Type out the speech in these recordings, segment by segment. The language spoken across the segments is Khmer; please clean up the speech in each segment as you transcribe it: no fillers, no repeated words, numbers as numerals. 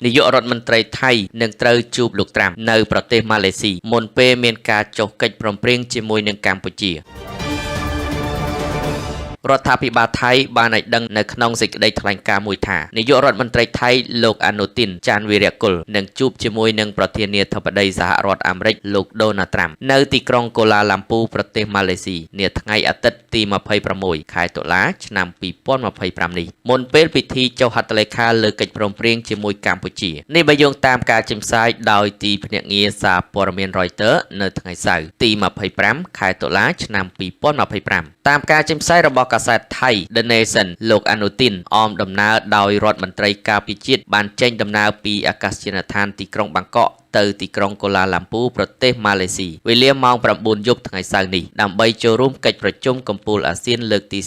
នាយករដ្ឋមន្ត្រីថៃនឹងត្រូវជួបលោកត្រាំនៅប្រទេសម៉ាឡេស៊ីមុនពេលមានការចុះកិច្ចព្រមព្រៀងជាមួយនឹងកម្ពុជារដ្ឋាភិបាលថៃបានឲ្យដឹងនៅក្នុងសេចក្តីថ្លែងការណ៍មួយថានាយករដ្ឋមន្ត្រីថៃលោកអនុទីនចាន់វីរៈគុលនឹងជួបជាមួយនឹងប្រធានាធិបតីសហរដ្ឋអាមេរិកលោកដូណាល់ត្រាំនៅទីក្រុងកូឡាឡាំពូប្រទេសម៉ាឡេស៊ីនាថ្ងៃអាទិត្យទី26ខែតុលាឆ្នាំ2025នេះមុនពេលពិធីចុះហត្ថលេខាលើកិច្ចព្រមព្រៀងជាមួយកម្ពុជានេះបើយោងតាមការចេញផ្សាយដោយទីភ្នាក់ងារសារព័ត៌មាន Reuters នៅថ្ងៃសៅរ៍ទី25ខែតុលាឆ្នាំ2025តាមការចេញផ្សាយរបស់កាសែតថៃ The Nation លោកអនុទីនអមដំណើរដោយរដ្ឋមន្ត្រីការពារជាតិបានចេញដំណើរពីអាកាសយានដ្ឋានទីក្រុងបាងកកទៅទីក្រុងកូឡាឡាំពូប្រទេសម៉ាឡេស៊ីវេលាម៉ោង 9 យប់ថ្ងៃសៅរ៍នេះដើម្បីចូលរួមកិច្ចប្រជុំកំពូលអាស៊ានលើកទី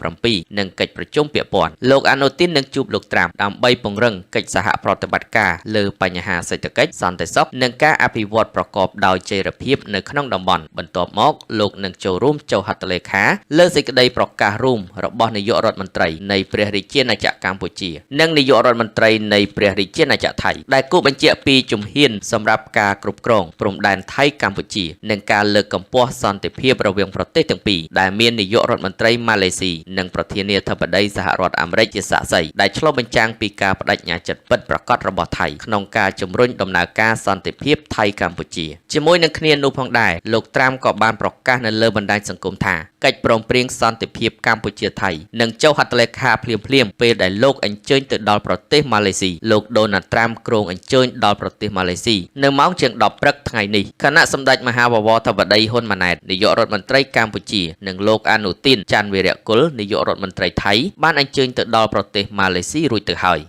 47និងកិច្ចប្រជុំពាក់ព័ន្ធលោកអនុទីននឹងជួបលោកត្រាំដើម្បីពង្រឹងកិច្ចសហប្រតិបត្តិការលើបញ្ហាសេដ្ឋកិច្ចសន្តិសុខនិងការអភិវឌ្ឍប្រកបដោយចីរភាពនៅក្នុងតំបន់បន្ទាប់មកលោកនឹងចូលរួមចុះហត្ថលេខាលើសេចក្តីប្រកាសរួមរបស់នាយករដ្ឋមន្ត្រីនៃព្រះរាជាណាចក្រកម្ពុជានិងនាយករដ្ឋមន្ត្រីនៃព្រះរាជាណាចក្រថៃដែលគូបញ្ជាក់ពីជំហានសម្រាប់ការគ្រប់គ្រងព្រំដែនថៃកម្ពុជានិងការលើកកម្ពស់សន្តិភាពរវាងប្រទេសទាំងពីរដែលមាននាយករដ្ឋមន្ត្រីម៉ាឡេស៊ីនិងប្រធានាធិបតីសហរដ្ឋអាមេរិកជាសាក្សីដែលឆ្លុះបញ្ចាំងពីការបដិញ្ញាចិត្តពិតប្រាកដរបស់ថៃក្នុងការជំរុញដំណើរការសន្តិភាពថៃកម្ពុជាជាមួយនឹងគ្នានោះផងដែរលោកត្រាំក៏បានប្រកាសនៅលើបណ្ដាញសង្គមថាកិច្ចព្រមព្រៀងសន្តិភាពកម្ពុជាថៃនឹងចុះហត្ថលេខាភ្លាមៗពេលដែលលោកអញ្ជើញទៅដល់ប្រទេសម៉ាឡេស៊ីលោកដូណាល់ត្រាំគ្រងអញ្ជើញដល់ប្រទេសម៉ាឡេស៊ីនៅម៉ោងជាង 10 ព្រឹកថ្ងៃនេះគណៈសម្ដេចមហាបវរធិបតីហ៊ុនម៉ាណែតនាយករដ្ឋមន្ត្រីកម្ពុជានិងលោកអនុទីនចាន់វីរៈគុលនាយករដ្ឋមន្ត្រីថៃបានអញ្ជើញទៅដល់ប្រទេសម៉ាឡេស៊ីរួចទៅហើយ